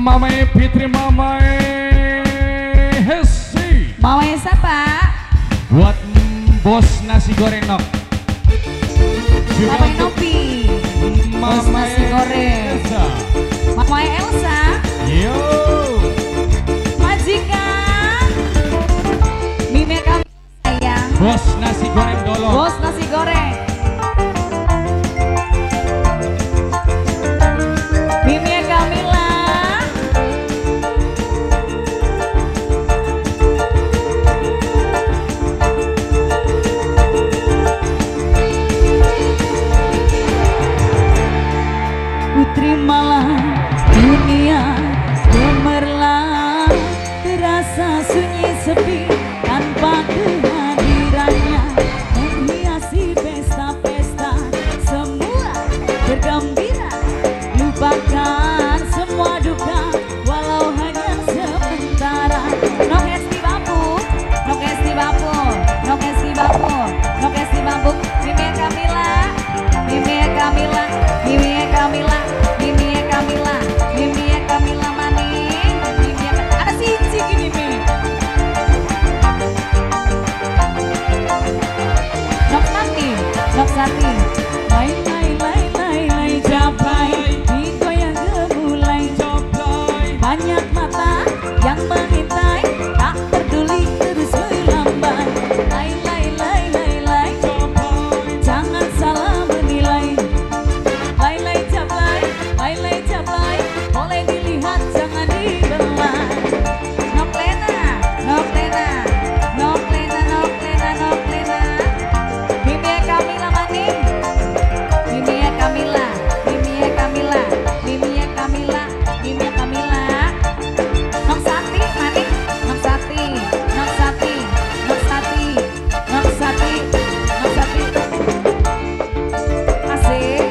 Mamai Fitri, Mamai Hesi. Mamai siapa? Buat bos nasi goreng nok. Mamai Nopi. Bos nasi goreng. Elsa. Mamai Elsa. Yo. Majikan. Mime kami sayang. Bos nasi goreng dolo. Bos nasi goreng. Mime Kamila. Putri malam dunia gemerlap, terasa sunyi sepi tanpa kehadirannya, menghiasi pesta-pesta semua bergembira, lupakan semua duka walau hanya sementara. Nok esti bapu, nok esti bapu, nok esti bapu, nok esti bapu. Mimi Kamila, Mimi Kamila, Mimi Kamila, Mimi Kamila, Mimi Kamila maning, Mimi ada cici gini Mimi. Nok Sati, Nok Sati. Lai lai lai lai lai jablay, digoyang gemulai jablay. Banyak mata yang mengintai, tak peduli terus melambai. Lai lai lai lai lai jablay, jangan salah menilai. Lai lai jablay, boleh dilihat jangan dibelai. Nok Lena, Nok Lena, Nok Lena, Nok Lena, Nok Lena. Mimi Kamila maning, Mimi Kamila, Mimi Kamila, Mimi Kamila, Mimi Kamila. Nok Sati maning, Nok Sati, Nok Sati, Nok Sati, Nok Sati, Nok Sati. Asik.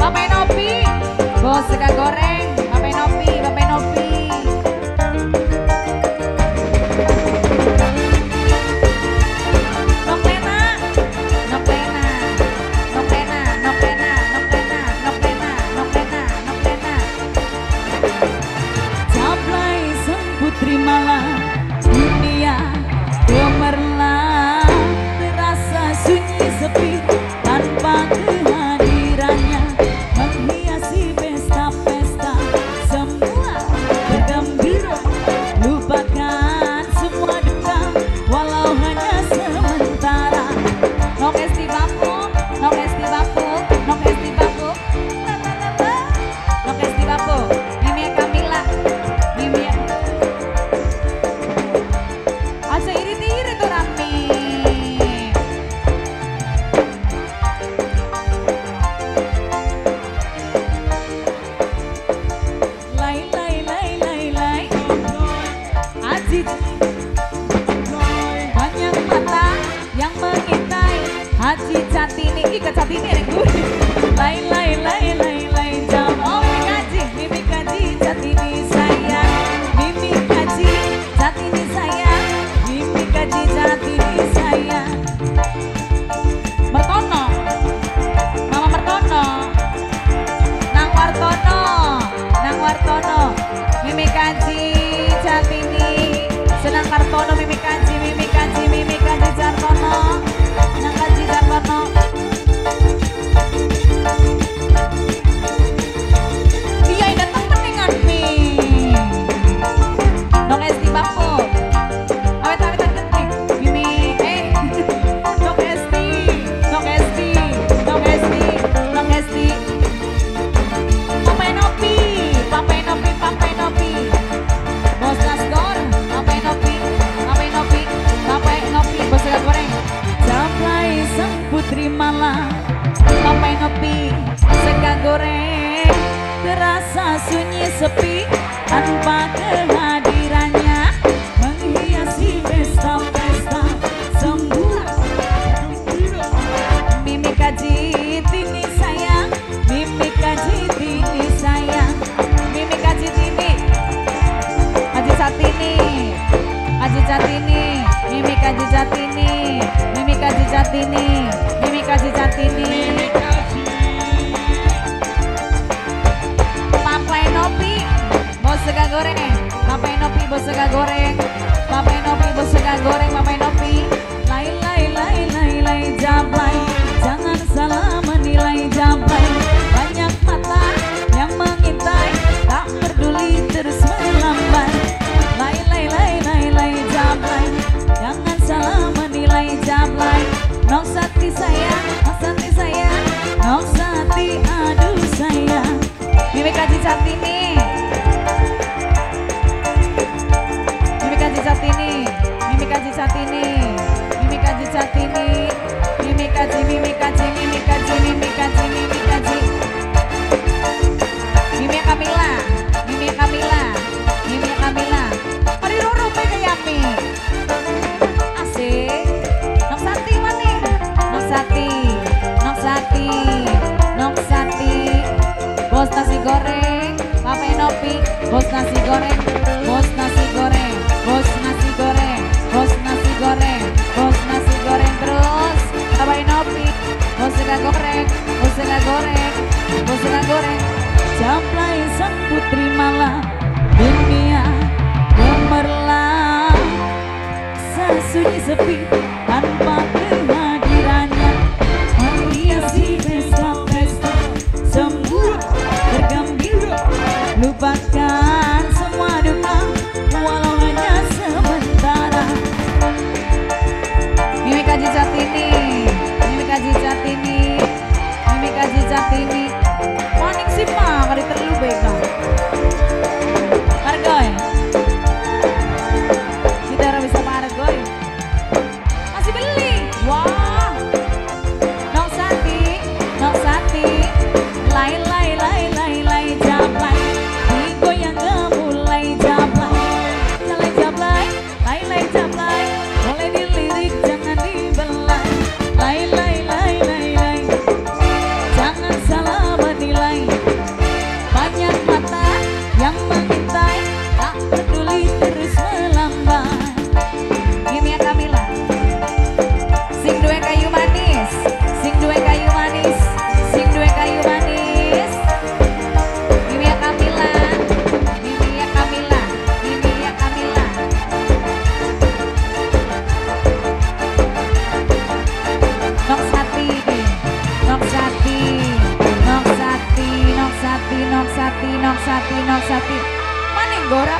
Papai Nopi, bos sega goreng. Papai Nopi, Papai Nopi. Nok Lena, Nok Lena, Nok Lena, Nok Lena, Nok Lena, Nok Lena, Nok Lena, Nok Lena. Jablay sang putri malam, dunia gemerlap, terasa sunyi sepi tanpa kehadirannya, menghiasi pesta-pesta semua bergembira, lupakan semua duka walau hanya sementara. Nok esti bapu, Nok esti bapu, Nok esti bapu, la la la la. Nok esti bapu, Mimi Kamila, Mimi. Aja irit-irit tuh Rami. Lai lai lai lai lai. Aji. Banyak mata yang mengintai Haji Catini, ih ke Catini ada gue. Lai lai lai lai lai jam. Oh Mimi Kaji, Mimi Kaji Catini sayang, Mimi Kaji Catini sayang, Mimi Kaji Catini sayang. Mertono, Mama Mertono, Nang Wartono, Nang Wartono, Mimi Kaji Catini, Senang Kartono, Mimi Kaji, Mimi Kaji, Mimi Kaji Jartono, Nang Kaji Jartono. Iya datang peningan nih. Dong esti bapo. Awet-awetan ketik. Mimi Dong esti, Dong esti, Dong esti, Dong esti. Papai Nopi, Papai Nopi, Papai Nopi. Bos Nasgor, Papai Nopi, Papai Nopi, Papai Nopi, bos sega goreng. Jablay sang putri malam, Papai Nopi, sega goreng, terasa sunyi sepi tanpa kehadirannya, menghiasi pesta-pesta semua. Mimi Kaji Tini sayang, Mimi Kaji Tini sayang, Mimi Kaji Tini, Haji Satini, Haji Satini, Mimi Kaji Satini, Mimi Kaji Satini, Mimi Kaji Satini. Papai Nopi. sega goreng. Papa Enopi bos sega goreng. Papa Enopi bos sega goreng. Papa Enopi. Lai lai lai lai lai jablay. Jangan salah menilai jablay. Banyak mata yang mengintai, tak peduli terus melambai. Lai lai lai lai lai jablay. Jangan salah menilai jablay. Nok Sati sayang, Nok Sati sayang, Nok Sati aduh sayang. Mimi Kaji Satini, Mimi Kaji Satini, Mimi Kaji Satini, Mimi Kaji Satini, Mimi Kaji, Mimi Kaji, Mimi Kaji, Mimi Kaji, Mimi Kaji, Mimi Kamila, Mimi Kamila, Mimi Kamila. Mari roro pe kayami. Asik. Nok Sati mana? Nok Sati, Nok Sati, Nok Sati. Bos nasi goreng, Papa Enopi, bos nasi goreng, bos nasi goreng, bos nasi goreng, bos nasi goreng, bos nasi goreng terus. Papa Enopi, bos sega goreng, bos sega goreng, bos sega goreng. Jablay sang putri malam, dunia gemerlap, sesunyi sepi tanpa kehadirannya, menghiasi pesta-pesta semua bergembira, lupakan semua duka walau hanya sementara. Mimi Kaji Satini, Mimi Kaji Satini, Mimi Kaji Satini. Maning sih mah kali terlalu beka. Margoy, Citara bisa Margoy. Masih beli, wah. Nok Sati, Nok Sati. Lai lai lai lai lai jablay, digoyang gemulai jablay. Jablay jablay, lai lai jablay, boleh dilirik jangan dibelai. Lai lai lai lai lai, jangan salah menilai. Banyak mata yang mengintai, tak peduli terus melambai. Mimi Kamila, sing dua kayu manis, sing dua kayu manis, sing dua kayu manis. Mimi Kamila, Mimi Kamila, Mimi Kamila. Nok Sati, Nok Sati, Nok Sati, Nok Sati, Nok Sati, Nok Sati, Nok Sati. Maning gora